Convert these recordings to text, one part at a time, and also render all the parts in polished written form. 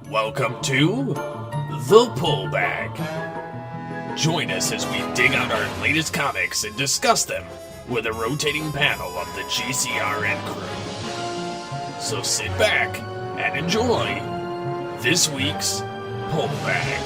Welcome to the Pull Bag. Join us as we dig out our latest comics and discuss them with a rotating panel of the GCRN crew. So sit back and enjoy this week's Pull Bag.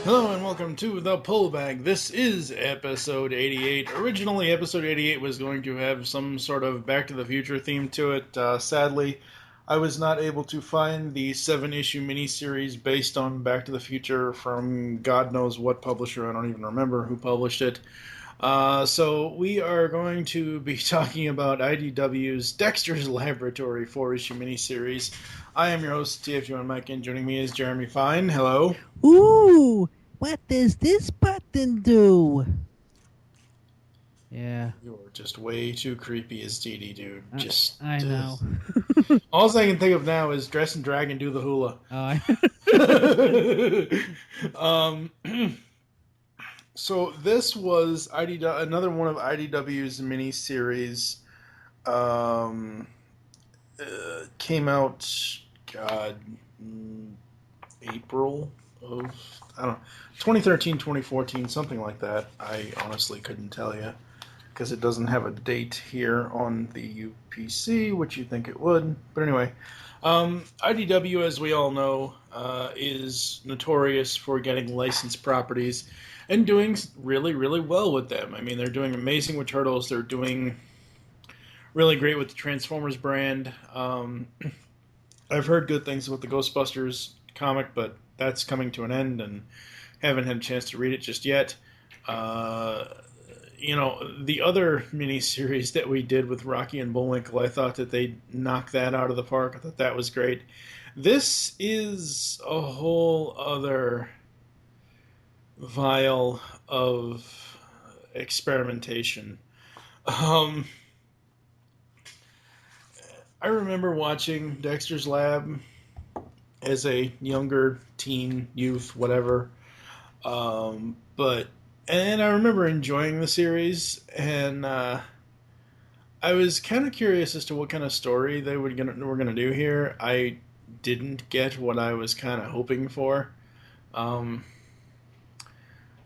Hello and welcome to the Pull Bag. This is episode 88. Originally, episode 88 was going to have some sort of Back to the Future theme to it. Sadly, I was not able to find the 7-issue miniseries based on Back to the Future from God knows what publisher. I don't even remember who published it. So we are going to be talking about IDW's Dexter's Laboratory 4-issue miniseries. I am your host, TFU Mike, and joining me is Jeremy Fein. Hello. Ooh, what does this button do? Yeah. You're just way too creepy as DD, dude. I know. All I can think of now is dress and drag and do the hula. So this was another one of IDW's miniseries. Came out, April of, 2013, 2014, something like that. I honestly couldn't tell you because it doesn't have a date here on the UPC, which you'd think it would. But anyway, IDW, as we all know, is notorious for getting licensed properties and doing really, really well with them. I mean, they're doing amazing with Turtles. They're doing really great with the Transformers brand. I've heard good things about the Ghostbusters comic, but that's coming to an end and haven't had a chance to read it just yet. The other miniseries that we did with Rocky and Bullwinkle, I thought that they knocked that out of the park. I thought that was great. This is a whole other vial of experimentation. I remember watching Dexter's Lab as a younger teen, youth, whatever. And I remember enjoying the series, and I was kind of curious as to what kind of story they were gonna do here. I didn't get what I was kind of hoping for. We're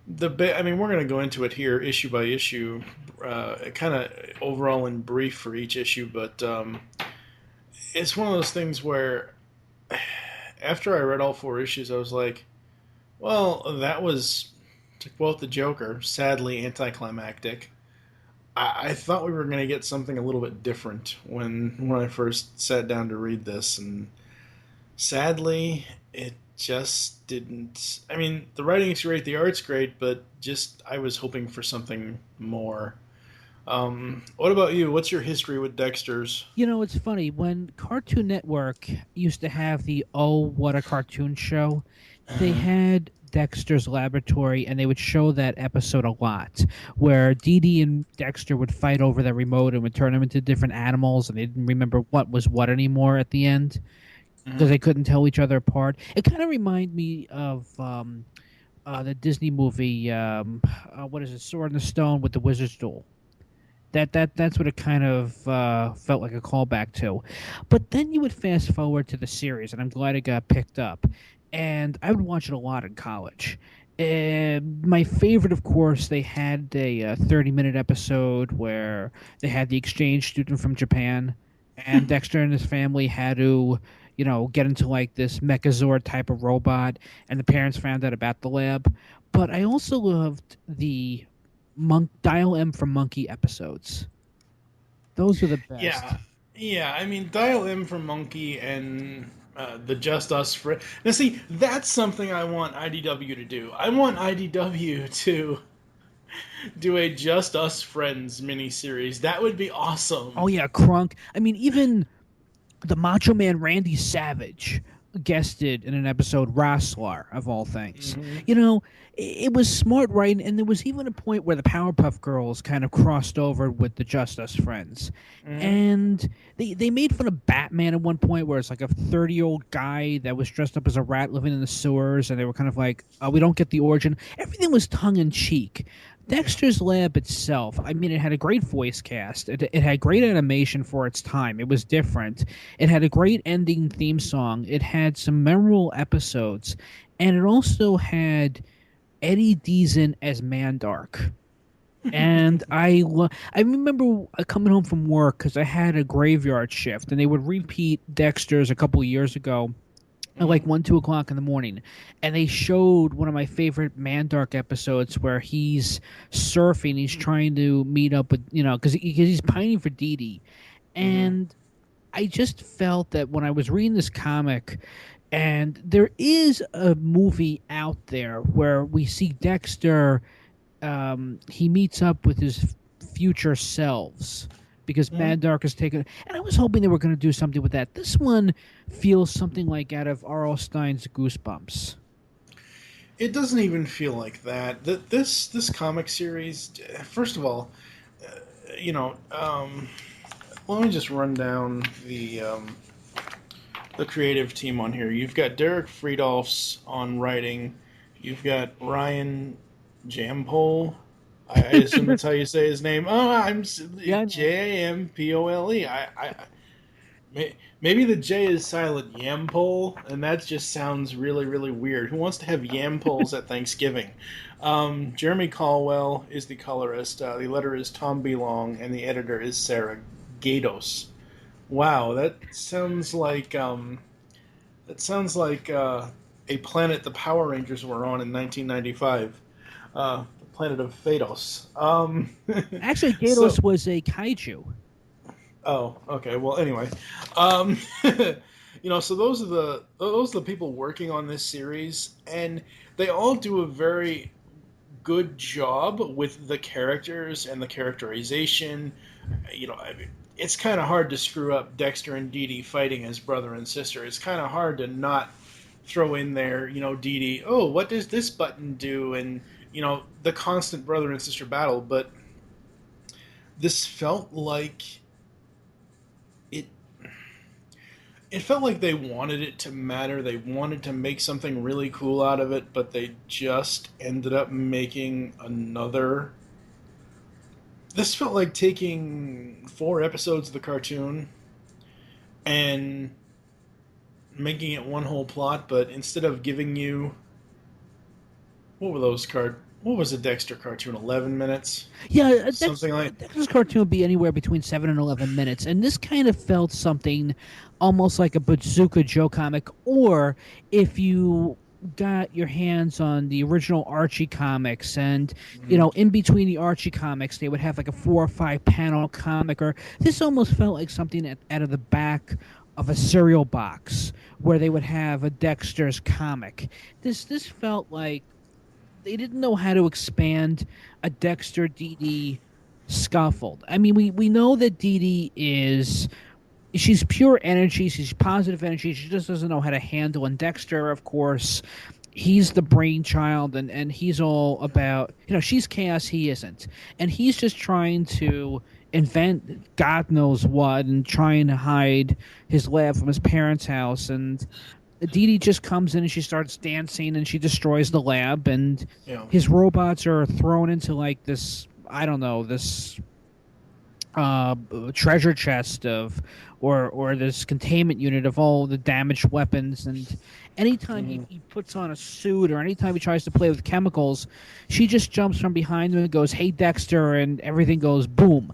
gonna go into it here issue by issue, kind of overall in brief for each issue, but it's one of those things where after I read all 4 issues, I was like, well, that was, to quote the Joker, sadly anticlimactic. I thought we were going to get something a little bit different when I first sat down to read this, and sadly, it just didn't. I mean, the writing's great, the art's great, but just I was hoping for something more. What about you? What's your history with Dexter's? You know, it's funny. When Cartoon Network used to have the Oh, What a Cartoon show, they had Dexter's Laboratory, and they would show that episode a lot, where Dee Dee and Dexter would fight over the remote and would turn them into different animals, and they didn't remember what was what anymore at the end because they couldn't tell each other apart. It kind of reminded me of the Disney movie, what is it, Sword in the Stone with the Wizard's Duel. That's what it kind of felt like a callback to. But then you would fast forward to the series, and I'm glad it got picked up. And I would watch it a lot in college. My favorite, of course, they had a 30-minute episode where they had the exchange student from Japan, and Dexter and his family had to, get into like this Mechazord type of robot, and the parents found out about the lab. But I also loved the Dial M for Monkey episodes. Those were the best. Yeah. I mean, Dial M for Monkey and the Just Us Friends. Now, see, that's something I want IDW to do. I want IDW to do a Just Us Friends miniseries. That would be awesome. Oh yeah, Crunk. I mean, even the Macho Man Randy Savage guested in an episode, Rosslar, of all things. It was smart writing, and there was even a point where the Powerpuff Girls kind of crossed over with the Just Us Friends. And they made fun of Batman at one point, where it's like a 30-year-old guy that was dressed up as a rat living in the sewers, and they were kind of like, we don't get the origin. Everything was tongue-in-cheek. Dexter's Lab itself, I mean, it had a great voice cast. It had great animation for its time. It was different. It had a great ending theme song. It had some memorable episodes. And it also had Eddie Deason as Mandark. And I remember coming home from work because I had a graveyard shift, and they would repeat Dexter's a couple years ago at like 1, 2 o'clock in the morning, and they showed one of my favorite Mandark episodes where he's surfing, he's trying to meet up with because he's pining for Dee Dee, and I just felt that when I was reading this comic, and there is a movie out there where we see Dexter, he meets up with his future selves because Mandark has taken. And I was hoping they were going to do something with that. This one feels something like out of R.L. Stein's Goosebumps. It doesn't even feel like that. This comic series, first of all, you know, let me just run down the creative team on here. You've got Derek Friedolfs on writing. You've got Ryan Jampole. I assume that's how you say his name. Oh, I'm Jampole. Maybe the J is silent. Yampole, and that just sounds really, really weird. Who wants to have yampoles at Thanksgiving? Jeremy Caldwell is the colorist. The letterer is Tom B. Long, and the editor is Sarah Gatos. Wow, that sounds like a planet the Power Rangers were on in 1995. The planet of Phaedos. Actually, Gatos was a kaiju. Oh, okay. Well, anyway, so those are the people working on this series, and they all do a very good job with the characters and the characterization. I mean, it's kind of hard to screw up Dexter and Dee Dee fighting as brother and sister. It's kind of hard to not throw in there, Dee Dee, oh, what does this button do? And, the constant brother and sister battle. But this felt like it felt like they wanted it to matter. They wanted to make something really cool out of it, but they just ended up making another. This felt like taking 4 episodes of the cartoon and making it one whole plot, but instead of giving you what was a Dexter cartoon? 11 minutes? Yeah, something like Dexter's cartoon would be anywhere between 7 and 11 minutes, and this kind of felt something almost like a Bazooka Joe comic, or if you got your hands on the original Archie comics, and in between the Archie comics they would have like a 4 or 5 panel comic, or this almost felt like something out of the back of a cereal box where they would have a Dexter's comic. This felt like they didn't know how to expand a Dexter Dee Dee scuffle. I mean, we know that Dee Dee she's pure energy, she's positive energy, she just doesn't know how to handle. And Dexter, of course, he's the brainchild, and he's all about, she's chaos, he isn't. And he's just trying to invent God knows what and trying to hide his lab from his parents' house. And Dee Dee just comes in and she starts dancing and she destroys the lab, and his robots are thrown into like this, I don't know, this treasure chest or this containment unit of all the damaged weapons. And anytime he puts on a suit, or anytime he tries to play with chemicals, she just jumps from behind him and goes, "Hey, Dexter," and everything goes boom.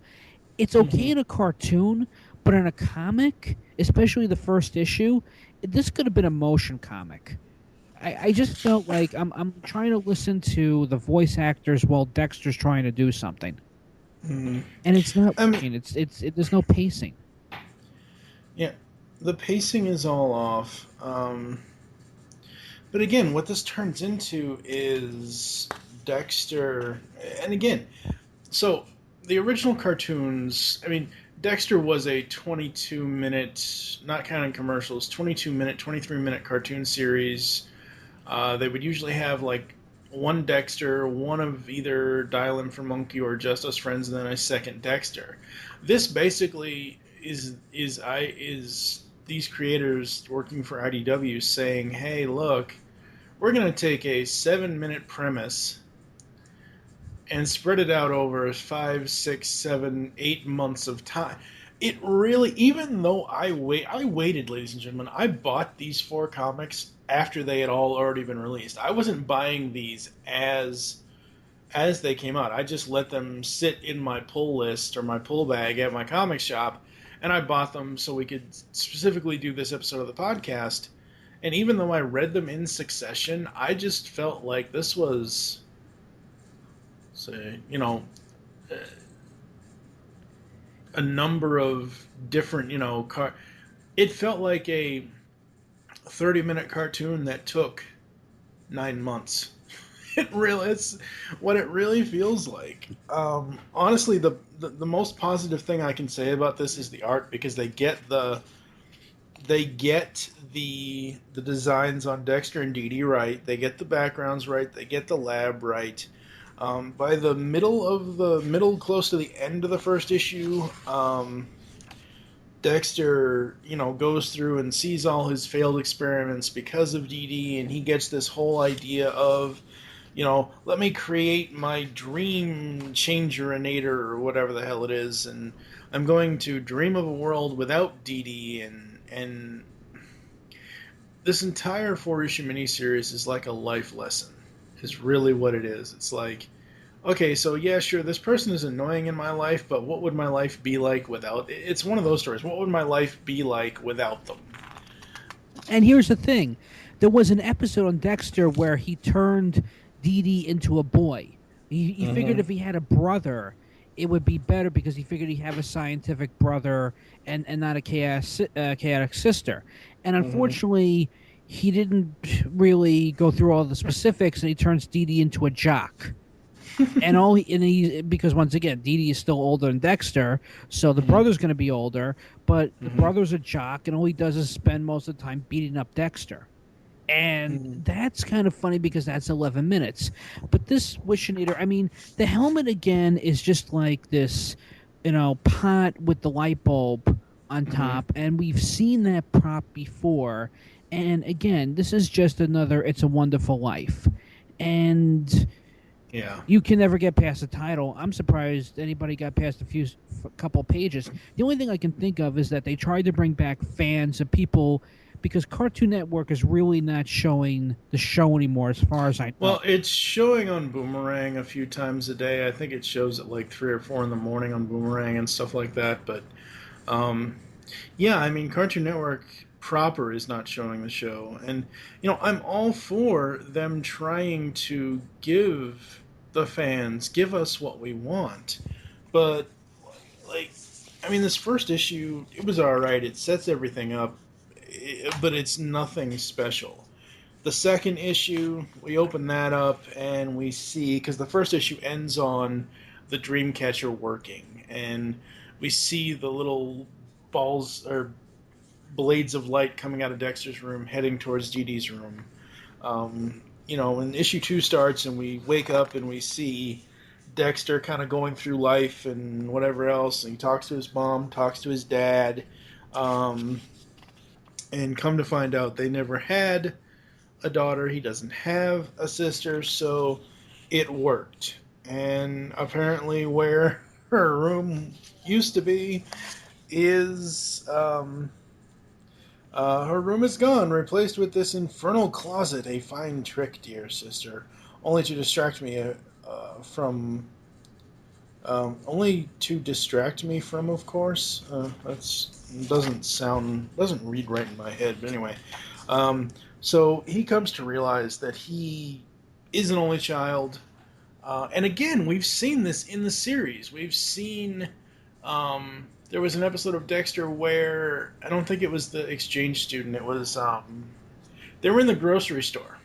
It's okay in a cartoon, but in a comic, especially the first issue, this could have been a motion comic. I just felt like I'm trying to listen to the voice actors while Dexter's trying to do something, and it's not working. There's no pacing. Yeah, the pacing is all off. But again, what this turns into is Dexter, and again, so the original cartoons. I mean, Dexter was a 22-minute, not counting commercials, 22-minute, 23-minute cartoon series. They would usually have like one Dexter, one of either Dial M for Monkey or Just Us Friends, and then a second Dexter. This basically is these creators working for IDW saying, "Hey, look, we're going to take a 7-minute premise and spread it out over 5, 6, 7, 8 months of time. It really, even though I waited, ladies and gentlemen, I bought these 4 comics after they had all already been released. I wasn't buying these as they came out. I just let them sit in my pull list or my pull bag at my comic shop, and I bought them so we could specifically do this episode of the podcast. And even though I read them in succession, I just felt like this was, say, a number of different, it felt like a 30-minute cartoon that took 9 months. It's what it really feels like. Honestly, the most positive thing I can say about this is the art, because they get the designs on Dexter and Dee Dee right. They get the backgrounds right. They get the lab right. By the middle, close to the end of the first issue, Dexter, goes through and sees all his failed experiments because of Dee Dee, and he gets this whole idea of, let me create my dream changerinator or whatever the hell it is, and I'm going to dream of a world without Dee Dee, and this entire 4-issue miniseries is like a life lesson, is really what it is. It's like, okay, so yeah, sure, this person is annoying in my life, but what would my life be like without... It's one of those stories. What would my life be like without them? And here's the thing. There was an episode on Dexter where he turned Dee Dee into a boy. He figured if he had a brother, it would be better, because he figured he'd have a scientific brother and not a chaotic sister. And unfortunately, he didn't really go through all the specifics, and he turns Dee Dee into a jock. Because once again, Dee Dee is still older than Dexter, so the brother's going to be older, but the brother's a jock, and all he does is spend most of the time beating up Dexter. And that's kind of funny, because that's 11 minutes. But this Wishinator, I mean, the helmet again is just like this, pot with the light bulb on top, and we've seen that prop before. And again, this is just another It's a Wonderful Life. And yeah, you can never get past the title. I'm surprised anybody got past a couple pages. The only thing I can think of is that they tried to bring back fans and people, because Cartoon Network is really not showing the show anymore, as far as I know. Well, it's showing on Boomerang a few times a day. I think it shows at like 3 or 4 in the morning on Boomerang and stuff like that. But yeah, I mean, Cartoon Network proper is not showing the show, and I'm all for them trying to give the fans, give us what we want. But this first issue, it was all right. It sets everything up, but it's nothing special. The second issue, we open that up and we see, because the first issue ends on the Dreamcatcher working, and we see the little balls or blades of light coming out of Dexter's room heading towards Dee Dee's room. When issue 2 starts and we wake up and we see Dexter kind of going through life and whatever else, and he talks to his mom, talks to his dad, and come to find out they never had a daughter. He doesn't have a sister, so it worked. And apparently where her room used to be is her room is gone, replaced with this infernal closet. A fine trick, dear sister, only to distract me from of course. Doesn't read right in my head, but anyway. So he comes to realize that he is an only child. And again, we've seen this in the series. We've seen, there was an episode of Dexter where, I don't think it was the exchange student, it was, they were in the grocery store.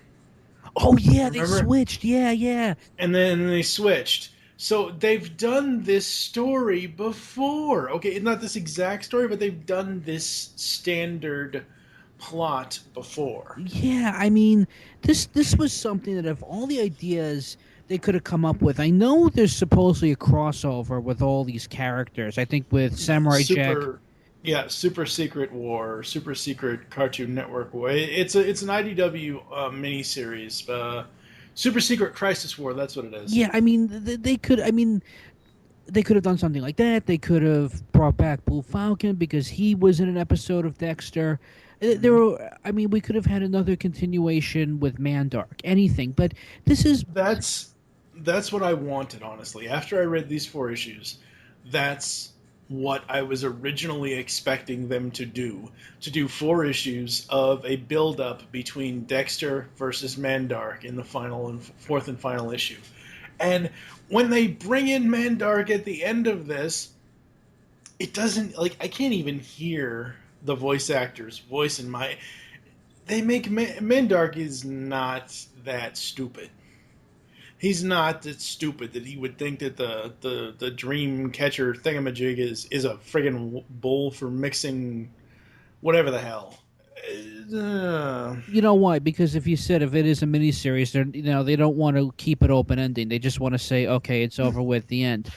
Oh yeah, Remember? they switched, yeah. And then they switched. So they've done this story before. Okay, not this exact story, but they've done this standard plot before. Yeah, I mean, this was something that, of all the ideas they could have come up with, I know there's supposedly a crossover with all these characters. I think with Samurai Jack. Yeah, Super Secret War, Super Secret Cartoon Network War. It's an IDW miniseries. Super Secret Crisis War. That's what it is. Yeah, I mean, they could. I mean, they could have done something like that. They could have brought back Blue Falcon because he was in an episode of Dexter. There Mhm. were, I mean, we could have had another continuation with Mandark, anything. But this is That's that's what I wanted, honestly. After I read these 4 issues, that's what I was originally expecting them to do 4 issues of a build up between Dexter versus Mandark in the final and fourth and final issue. And when they bring in Mandark at the end of this, it doesn't, like, I can't even hear the voice actor's voice in my. They make Mandark is not that stupid. He's not that stupid that he would think that the dream catcher thingamajig is a friggin' bowl for mixing whatever the hell. You know why? Because if you said if it is a miniseries, they don't want to keep it open ending. They just want to say, okay, it's over with the end.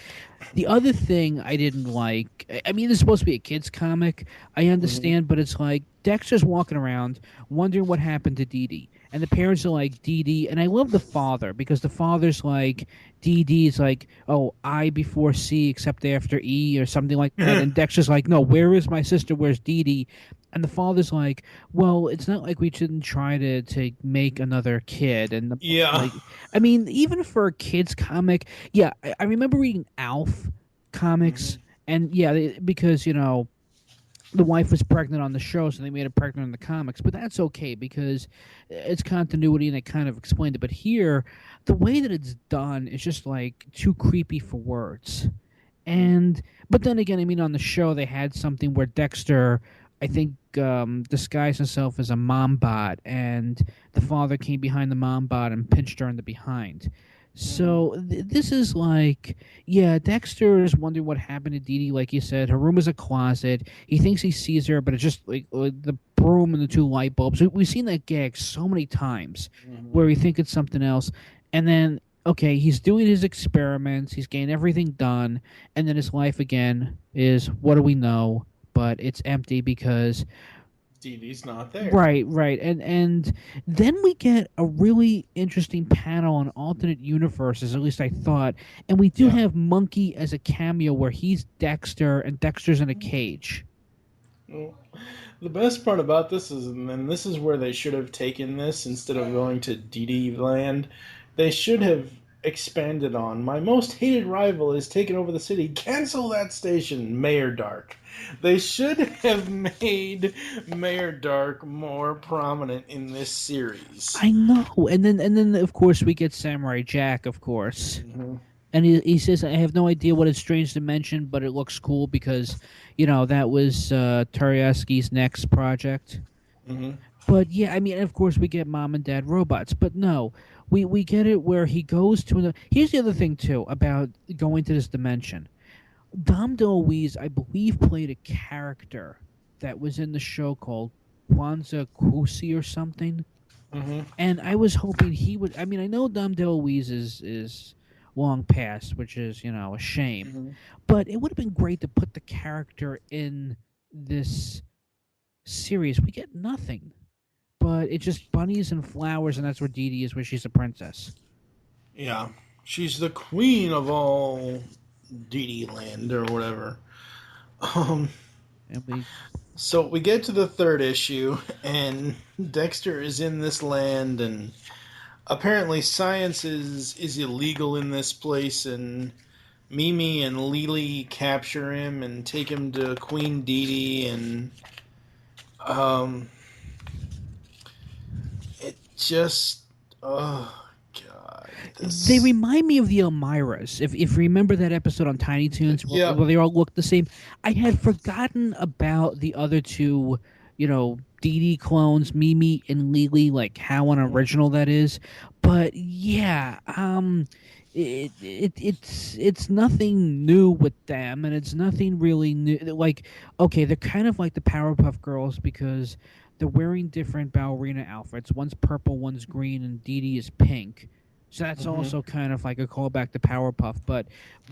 The other thing I didn't like, I mean, it's supposed to be a kids' comic. I Mhm. understand, but it's like Dexter's walking around wondering what happened to Dee Dee. And the parents are like, Dee Dee. And I love the father because the father's like, Dee Dee's like, oh, I before C except after E or something like that. And Dexter's like, no, where is my sister? Where's Dee Dee? And the father's like, well, it's not like we shouldn't try to make another kid. And Yeah. like, I mean, even for a kids comic, yeah, I remember reading Alf comics, Mhm. and yeah, because the wife was pregnant on the show, so they made her pregnant in the comics. But that's okay because it's continuity and it kind of explained it. But here, the way that it's done is just like too creepy for words. And but then again, I mean, on the show they had something where Dexter, I think, disguised himself as a mom bot, and the father came behind the mom bot and pinched her in the behind. Mhm. So this is like, yeah, Dexter is wondering what happened to Dee Dee. Like you said, her room is a closet. He thinks he sees her, but it's just like the broom and the 2 light bulbs. We've seen that gag so many times, Mhm. where we think it's something else, and then okay, he's doing his experiments. He's getting everything done, and then his life again is what do we know? But it's empty because Dee Dee's not there. right, and then we get a really interesting panel on alternate universes. At least I thought, and we do Yeah. have Monkey as a cameo where he's Dexter and Dexter's in a cage. Well, the best part about this is, and then this is where they should have taken this instead of going to DD Land. They should have expanded on my most hated rival is taking over the city. Cancel that station, Mayor Dark. They should have made Mayor Dark more prominent in this series. I know, and then of course we get Samurai Jack, of course. Hmm. And he says, I have no idea what it's strange to mention, but it looks cool because, that was Teriyasuki's next project. Hmm. But yeah, I mean, of course, we get mom and dad robots, but no, we get it where he goes to another. Here's the other thing, too, about going to this dimension. Dom DeLuise, I believe, played a character that was in the show called Kwanzaa Kusi or something. Hmm. And I was hoping he would. I mean, I know Dom DeLuise is long past, which is a shame. Hmm. But it would have been great to put the character in this series. We get nothing, but it's just bunnies and flowers, and that's where Dee Dee is, where she's a princess. Yeah. She's the queen of all DD Land or whatever. Um, And we So we get to the third issue, and Dexter is in this land, and apparently science is illegal in this place, and Mimi and Lily capture him and take him to Queen Dee Dee, and um, it just, oh god, they this, remind me of the Elmiras. If you remember that episode on Tiny Toons yep, where they all look the same, I had forgotten about the other two, Dee Dee clones, Mimi and Lily, like how unoriginal that is. But yeah, it's nothing new with them, and it's nothing really new. Like, okay, they're kind of like the Powerpuff Girls because they're wearing different ballerina outfits. One's purple, one's green, and Dee Dee is pink. So that's hmm, also kind of like a callback to Powerpuff. But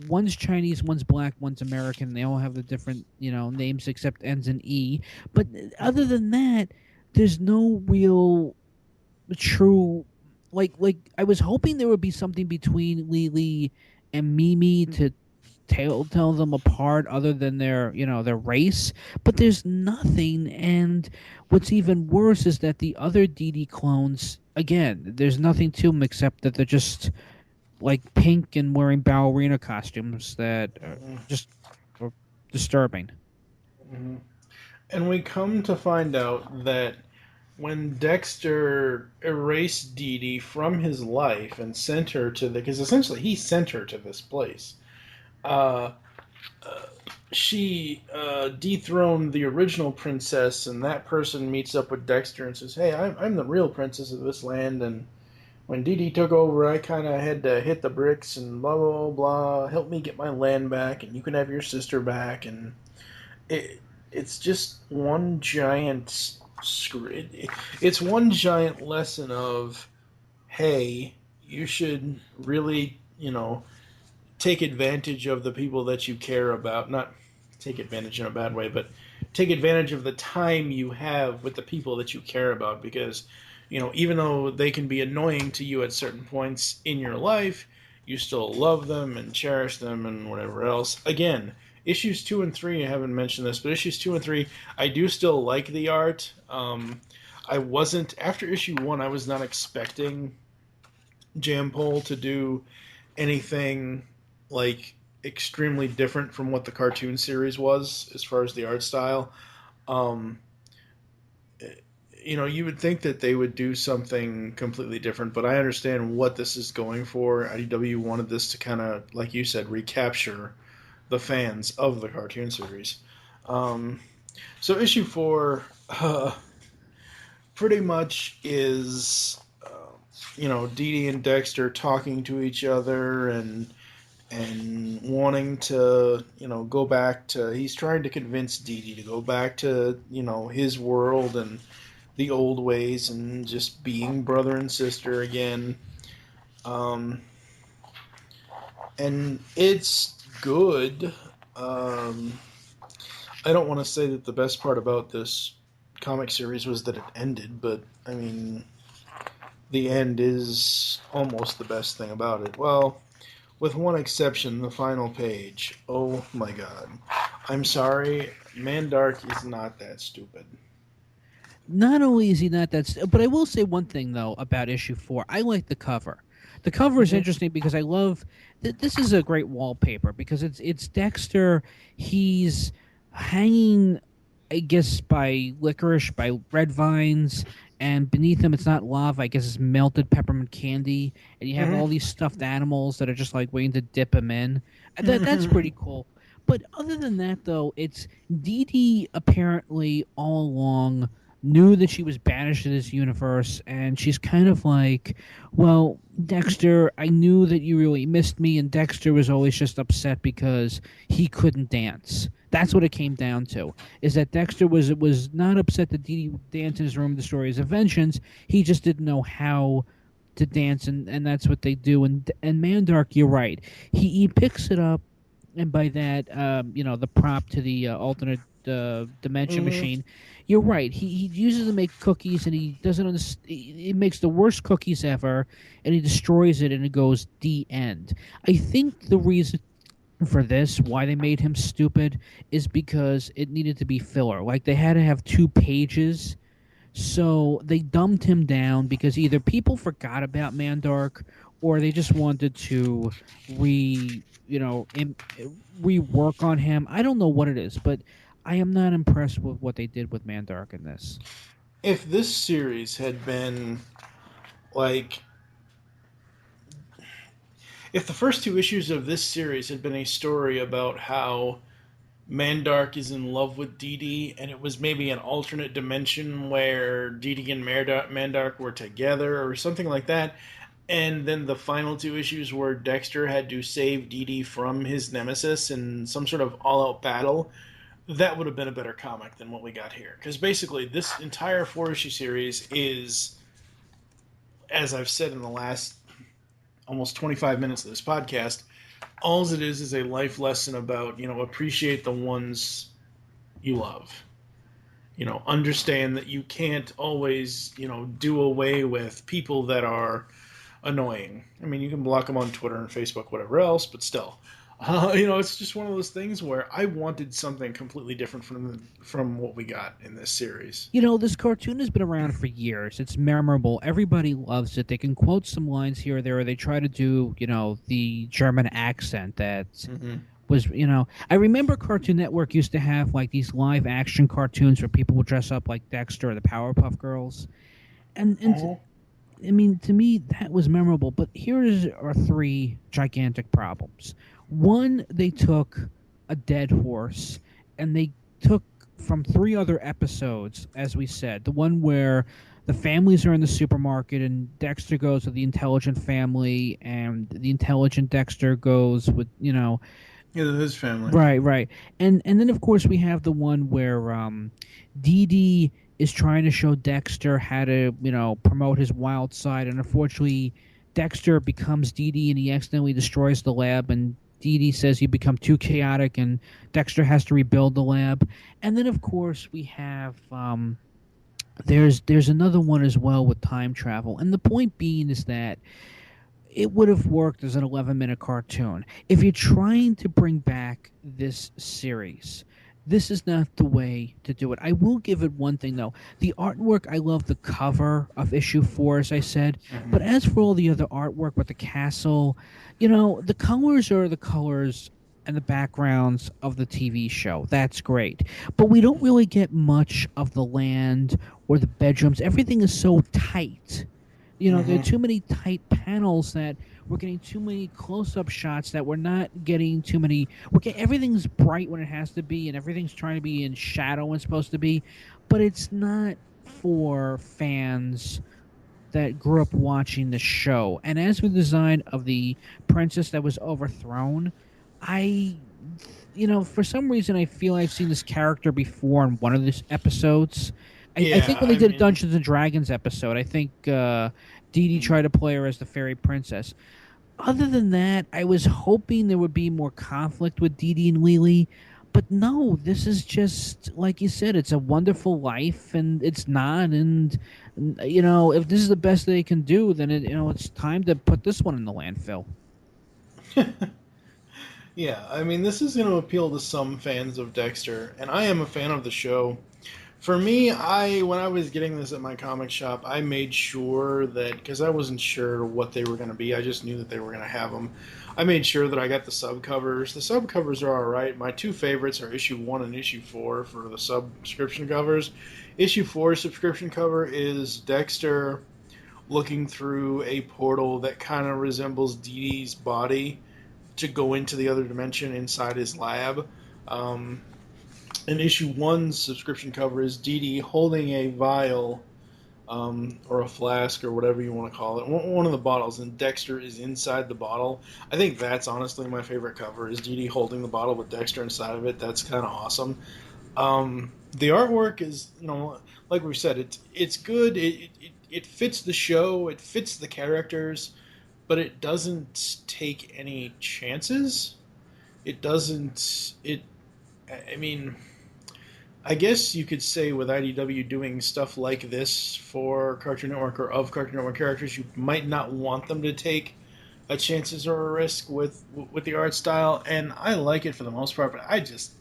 one's Chinese, one's black, one's American. They all have the different, names except ends in E. But other than that, there's no real true like I was hoping there would be something between Lily and Mimi to tell them apart other than their race, but there's nothing. And what's even worse is that the other Dee Dee clones, again, there's nothing to them except that they're just like pink and wearing ballerina costumes that are just are disturbing. And we come to find out that when Dexter erased Dee Dee from his life and sent her to because essentially he sent her to this place, uh, she dethroned the original princess, and that person meets up with Dexter and says, "Hey, I'm the real princess of this land, and when Dee Dee took over, I kind of had to hit the bricks and blah blah blah. Help me get my land back, and you can have your sister back." And it's just one giant it's one giant lesson of, hey, you should really, take advantage of the people that you care about. Not take advantage in a bad way, but take advantage of the time you have with the people that you care about, because, even though they can be annoying to you at certain points in your life, you still love them and cherish them and whatever else. Again, issues 2 and 3, I haven't mentioned this, but issues 2 and 3, I do still like the art. I wasn't, after issue 1, I was not expecting Jampol to do anything like extremely different from what the cartoon series was as far as the art style. Um, you would think that they would do something completely different, but I understand what this is going for. IDW wanted this to kind of, like you said, recapture the fans of the cartoon series. So issue 4 pretty much is, Dee Dee and Dexter talking to each other and wanting to, go back to. He's trying to convince Dee Dee to go back to, his world and the old ways and just being brother and sister again. And it's good. I don't want to say that the best part about this comic series was that it ended, but I mean, the end is almost the best thing about it. Well, with one exception, the final page. Oh my god. I'm sorry, Mandark is not that stupid. Not only is he not but I will say one thing though about issue 4. I like the cover. The cover is interesting because I love this is a great wallpaper because it's Dexter. He's hanging, I guess, by licorice, by red vines, and beneath him it's not lava. I guess it's melted peppermint candy, and you have all these stuffed animals that are just like waiting to dip him in. That's pretty cool. But other than that, though, it's Dee Dee apparently all along knew that she was banished to this universe, and she's kind of like, well, Dexter, I knew that you really missed me, and Dexter was always just upset because he couldn't dance. That's what it came down to, is that Dexter was not upset that Dee Dee danced in his room to destroy his inventions. He just didn't know how to dance, and that's what they do. And Mandark, you're right. He picks it up, and by that, the prop to the alternate dimension machine. You're right. He uses it to make cookies, and he doesn't understand. He makes the worst cookies ever, and he destroys it, and it goes the end. I think the reason for this, why they made him stupid, is because it needed to be filler. Like they had to have 2 pages, so they dumbed him down because either people forgot about Mandark, or they just wanted to rework on him. I don't know what it is, but I am not impressed with what they did with Mandark in this. If this series had been like, if the first 2 issues of this series had been a story about how Mandark is in love with Dee Dee, and it was maybe an alternate dimension where Dee Dee and Mandark were together or something like that, and then the final 2 issues where Dexter had to save Dee Dee from his nemesis in some sort of all-out battle, that would have been a better comic than what we got here. Because basically, this entire 4-issue series is, as I've said in the last almost 25 minutes of this podcast, all it is a life lesson about, appreciate the ones you love. Understand that you can't always, do away with people that are annoying. I mean, you can block them on Twitter and Facebook, whatever else, but still. It's just one of those things where I wanted something completely different from what we got in this series. This cartoon has been around for years. It's memorable. Everybody loves it. They can quote some lines here or there. Or they try to do, the German accent that was, I remember Cartoon Network used to have like these live action cartoons where people would dress up like Dexter or the Powerpuff Girls. And I mean, to me, that was memorable. But here are three gigantic problems. One, they took a dead horse and they took from three other episodes, as we said, the one where the families are in the supermarket and Dexter goes with the intelligent family and the intelligent Dexter goes with, Yeah, his family. Right. And then, of course, we have the one where Dee Dee is trying to show Dexter how to, promote his wild side. And unfortunately, Dexter becomes Dee Dee and he accidentally destroys the lab. And Dee Dee says you become too chaotic and Dexter has to rebuild the lab. And then, of course, we have... There's another one as well with time travel. And the point being is that it would have worked as an 11-minute cartoon. If you're trying to bring back this series, this is not the way to do it. I will give it one thing, though. The artwork, I love the cover of issue 4, as I said. But as for all the other artwork with the castle, the colors are the colors and the backgrounds of the TV show. That's great. But we don't really get much of the land or the bedrooms. Everything is so tight. There are too many tight panels that we're getting too many close-up shots that we're not getting too many... everything's bright when it has to be, and everything's trying to be in shadow when it's supposed to be, but it's not for fans that grew up watching the show. And as for the design of the princess that was overthrown, for some reason I feel I've seen this character before in one of these episodes. I think when they did a Dungeons and Dragons episode, I think Dee Dee tried to play her as the fairy princess. Other than that, I was hoping there would be more conflict with Dee Dee and Lily, but no, this is just, like you said, it's a wonderful life, and it's not, and, if this is the best they can do, then, it's time to put this one in the landfill. Yeah, I mean, this is going to appeal to some fans of Dexter, and I am a fan of the show. For me, when I was getting this at my comic shop, I made sure that, because I wasn't sure what they were going to be, I just knew that they were going to have them. I made sure that I got the subcovers. The subcovers are alright. My two favorites are issue 1 and issue 4 for the subscription covers. Issue 4 subscription cover is Dexter looking through a portal that kind of resembles Dee Dee's body to go into the other dimension inside his lab. And issue 1's subscription cover is Dee Dee holding a vial, or a flask, or whatever you want to call it, one of the bottles, and Dexter is inside the bottle. I think that's honestly my favorite cover, is Dee Dee holding the bottle with Dexter inside of it. That's kind of awesome. The artwork is, like we said, it's good. It fits the show. It fits the characters, but it doesn't take any chances. I guess you could say with IDW doing stuff like this for Cartoon Network or of Cartoon Network characters, you might not want them to take a chances or a risk with the art style, and I like it for the most part, but I just,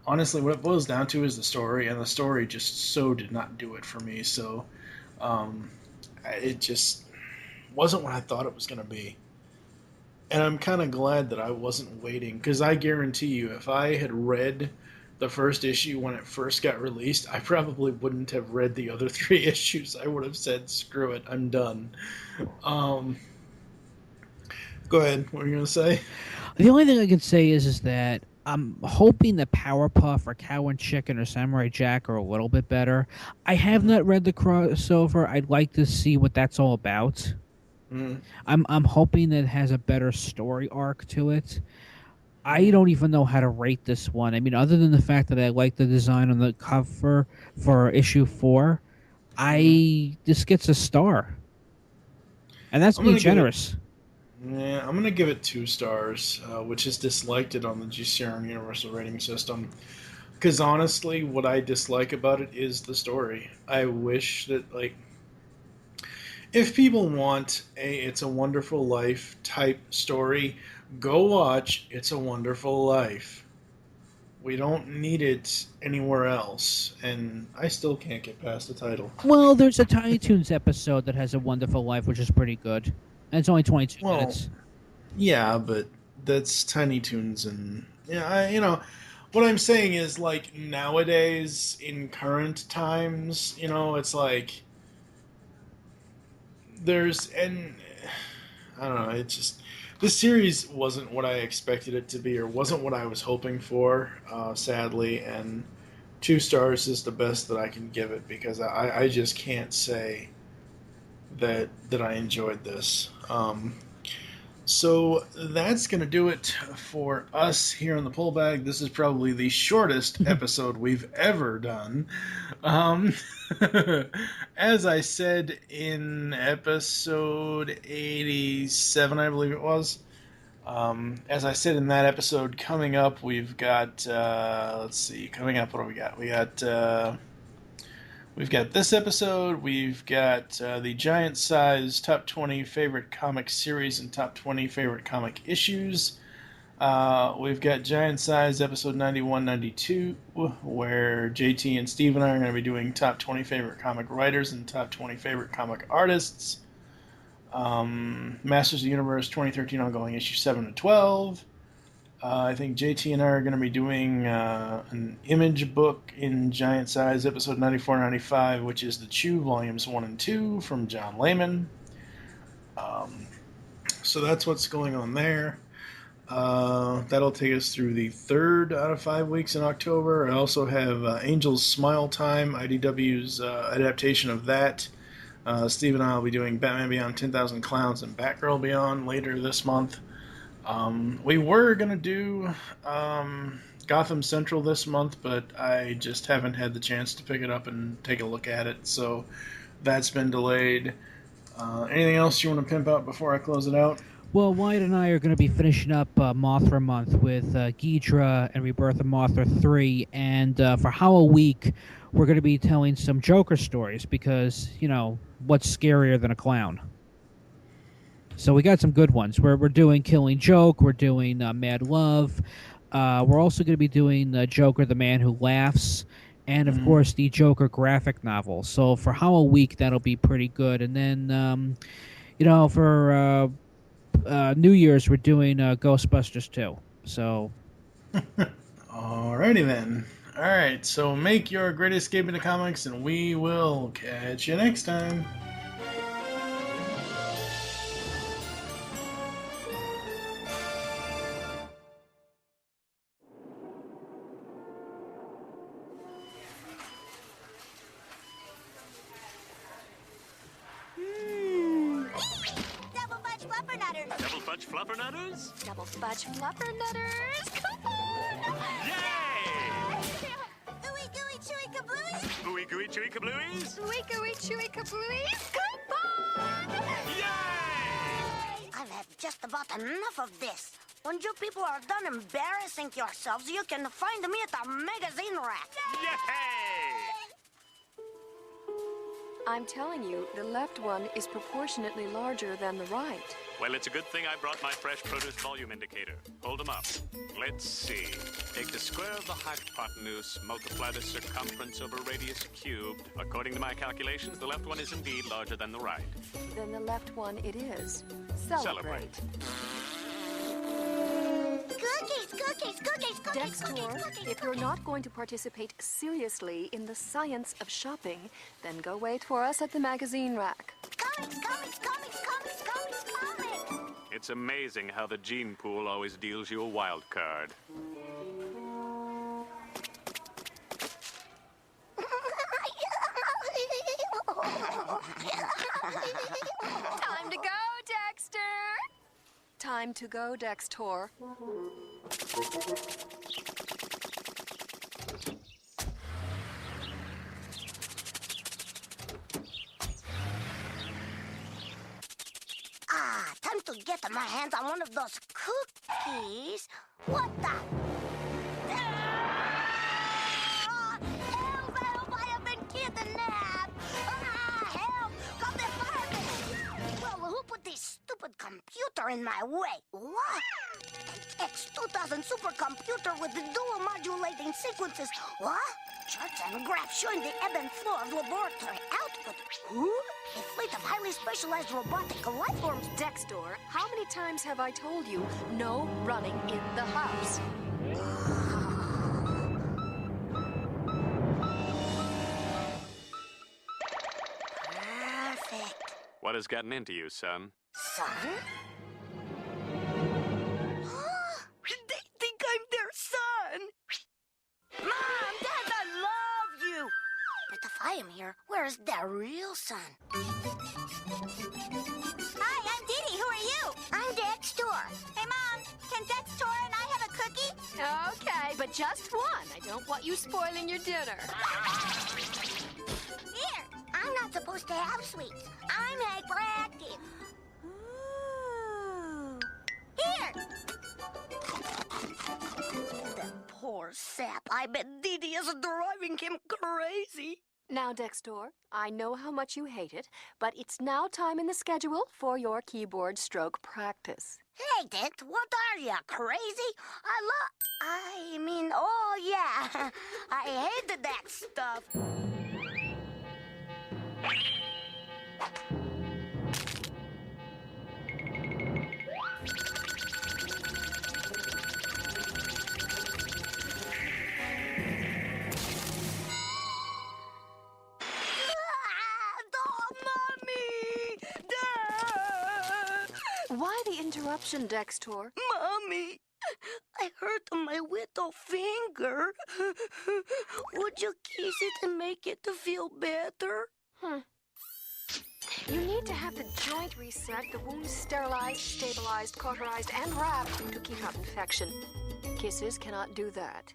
honestly, what it boils down to is the story, and the story just so did not do it for me, so it just wasn't what I thought it was going to be. And I'm kind of glad that I wasn't waiting, because I guarantee you, if I had read the first issue when it first got released, I probably wouldn't have read the other 3 issues. I would have said, screw it, I'm done. Go ahead, what were you going to say? The only thing I can say is that I'm hoping that Powerpuff or Cow and Chicken or Samurai Jack are a little bit better. I have not read the crossover. I'd like to see what that's all about. I'm hoping that it has a better story arc to it. I don't even know how to rate this one. I mean, other than the fact that I like the design on the cover for issue 4, this gets a star. And that's being generous. I'm going to give it 2 stars, which is disliked it on the GCRN Universal Rating System. Because honestly, what I dislike about it is the story. I wish that, if people want a It's a Wonderful Life type story, go watch It's a Wonderful Life. We don't need it anywhere else, and I still can't get past the title. Well, there's a Tiny Toons episode that has a wonderful life, which is pretty good. And it's only 22 Well, minutes. yeah, but that's Tiny Toons, and yeah, what I'm saying is like nowadays in current times, it's like there's and I don't know, it's just this series wasn't what I expected it to be, or wasn't what I was hoping for, sadly, and 2 stars is the best that I can give it because I just can't say that I enjoyed this. So that's going to do it for us here on the Pull Bag. This is probably the shortest episode we've ever done. Um, as I said in episode 87, I believe it was. As I said in that episode, coming up, we've got, let's see, coming up, what do we got? We've got this episode, we've got the Giant Size Top 20 Favorite Comic Series and Top 20 Favorite Comic Issues. We've got Giant Size episode 91-92, where JT and Steve and I are going to be doing Top 20 Favorite Comic Writers and Top 20 Favorite Comic Artists. Masters of the Universe 2013 ongoing issue 7-12. I think JT and I are going to be doing an image book in Giant Size, episode 94-95, which is the Chew volumes 1 and 2 from John Layman. So that's what's going on there. That'll take us through the 3rd out of 5 weeks in October. I also have Angel's Smile Time, IDW's adaptation of that. Steve and I will be doing Batman Beyond 10,000 Clowns and Batgirl Beyond later this month. We were going to do Gotham Central this month, but I just haven't had the chance to pick it up and take a look at it, so that's been delayed. Anything else you want to pimp out before I close it out? Well, Wyatt and I are going to be finishing up Mothra Month with Ghidra and Rebirth of Mothra 3, and for Howl Week, we're going to be telling some Joker stories because, what's scarier than a clown? So we got some good ones. We're doing Killing Joke. We're doing Mad Love. We're also going to be doing Joker, the Man Who Laughs, and of course the Joker graphic novel. So for Howl Week, that'll be pretty good. And then, for New Year's, we're doing Ghostbusters 2. So, alrighty then. Alright, so make your great escape into comics, and we will catch you next time. Fluffernutters? Double fudge fluffernutters? Come on! Yay! Ooey gooey chewy kablooey? Ooey gooey chewy kablooies? Ooey gooey chewy kablooey? Come on! Yay! I've had just about enough of this. When you people are done embarrassing yourselves, you can find me at the magazine rack. Yay! I'm telling you, the left one is proportionately larger than the right. Well, it's a good thing I brought my fresh produce volume indicator. Hold them up. Let's see. Take the square of the hypotenuse, multiply the circumference over radius cubed. According to my calculations, the left one is indeed larger than the right. Then the left one it is. Celebrate. Cookies. Dexter, if you're not going to participate seriously in the science of shopping, then go wait for us at the magazine rack. Comics. It's amazing how the gene pool always deals you a wild card. Time to go, Dexter! Time to go, Dexter. Time to get my hands on one of those cookies. What the? Help, I have been kidnapped. Help, come to find me. are in my way. What? An X2000 supercomputer with the dual modulating sequences. What? Charts and graphs showing the ebb and flow of laboratory output. Who? A fleet of highly specialized robotic life forms. Dexter, how many times have I told you no running in the house? Perfect. What has gotten into you, son? Son? They think I'm their son. Mom, Dad, I love you. But if I am here, where is their real son? Hi, I'm Dee Dee. Who are you? I'm Dexter. Hey, Mom, can Dexter and I have a cookie? Okay, but just one. I don't want you spoiling your dinner. Here, I'm not supposed to have sweets. I'm hyperactive. Ooh. Here. That poor sap. I bet Dee Dee is driving him crazy. Now, Dexter, I know how much you hate it, but it's now time in the schedule for your keyboard stroke practice. Hate it? What are you, crazy? Oh yeah. I hated that stuff. Why the interruption, Dexter? Mommy, I hurt my little finger. Would you kiss it and make it feel better? You need to have the joint reset, the wound sterilized, stabilized, cauterized, and wrapped to keep out infection. Kisses cannot do that.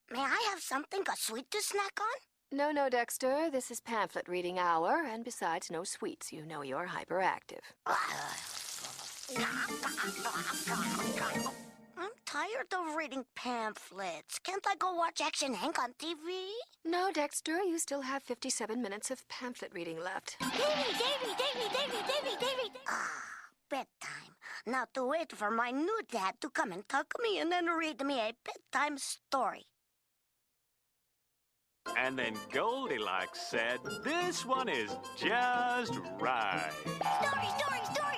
May I have something sweet to snack on? No, Dexter. This is pamphlet reading hour, and besides, no sweets. You know you're hyperactive. I'm tired of reading pamphlets. Can't I go watch Action Hank on TV? No, Dexter. You still have 57 minutes of pamphlet reading left. Davy! Bedtime. Now to wait for my new dad to come and tuck me in and read me a bedtime story. And then Goldilocks said, "This one is just right." Story!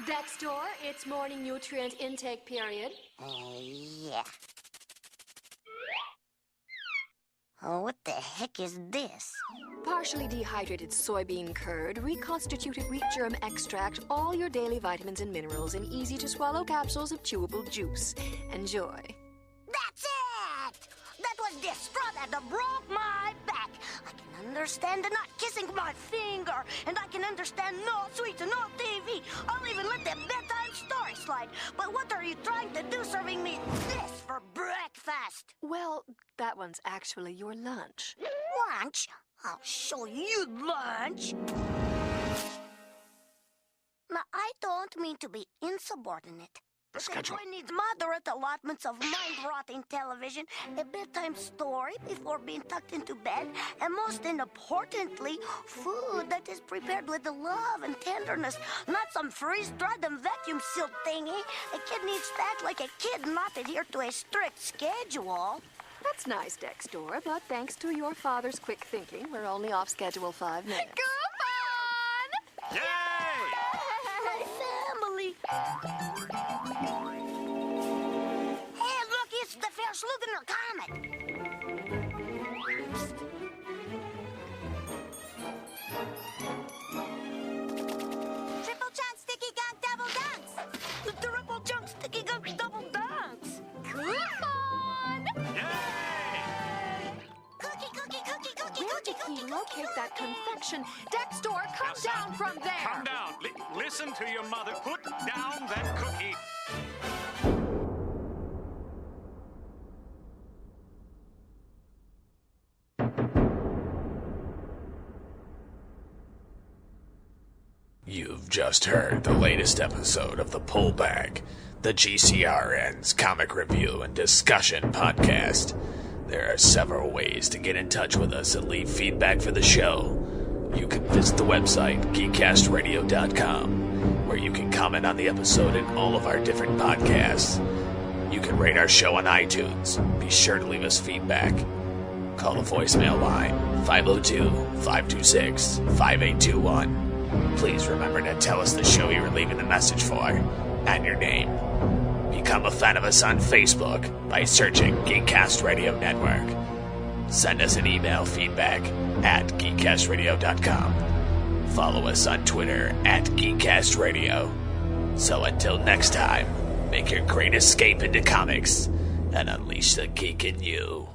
Dexter, it's morning nutrient intake period. Yeah. Oh, what the heck is this? Partially dehydrated soybean curd, reconstituted wheat germ extract, all your daily vitamins and minerals in easy-to-swallow capsules of chewable juice. Enjoy. That's it! That was the straw that broke my back. I can understand the not kissing my finger, and I can understand no sweets, no TV. I'll even let the bedtime story slide. But what are you trying to do serving me this for breakfast? Well, that one's actually your lunch. Lunch? I'll show you lunch. Now, I don't mean to be insubordinate. The schedule. Boy needs moderate allotments of mind-rotting television, a bedtime story before being tucked into bed, and most importantly, food that is prepared with love and tenderness, not some freeze-dried and vacuum-sealed thingy. A kid needs to act like a kid, not adhere to a strict schedule. That's nice, Dexter, but thanks to your father's quick thinking, we're only off schedule 5 minutes. Yay! My family. Hey, look, it's the Verschlugener Comet. Triple chunk, sticky gunk, double dunks. The triple chunk, sticky gunk, double dunks. Coupon! Yay! Where did he locate that confection? Dexter, come Now, son, down from there! Come down. Listen to your mother. Put down that cookie. You've just heard the latest episode of the Pull Bag, the GCRN's comic review and discussion podcast. There are several ways to get in touch with us and leave feedback for the show. You can visit the website, geekcastradio.com, where you can comment on the episode and all of our different podcasts. You can rate our show on iTunes. Be sure to leave us feedback. Call the voicemail line, 502-526-5821. Please remember to tell us the show you were leaving the message for, and your name. Become a fan of us on Facebook by searching Geekcast Radio Network. Send us an email feedback at geekcastradio.com. Follow us on Twitter at geekcastradio. So until next time, make your great escape into comics and unleash the geek in you.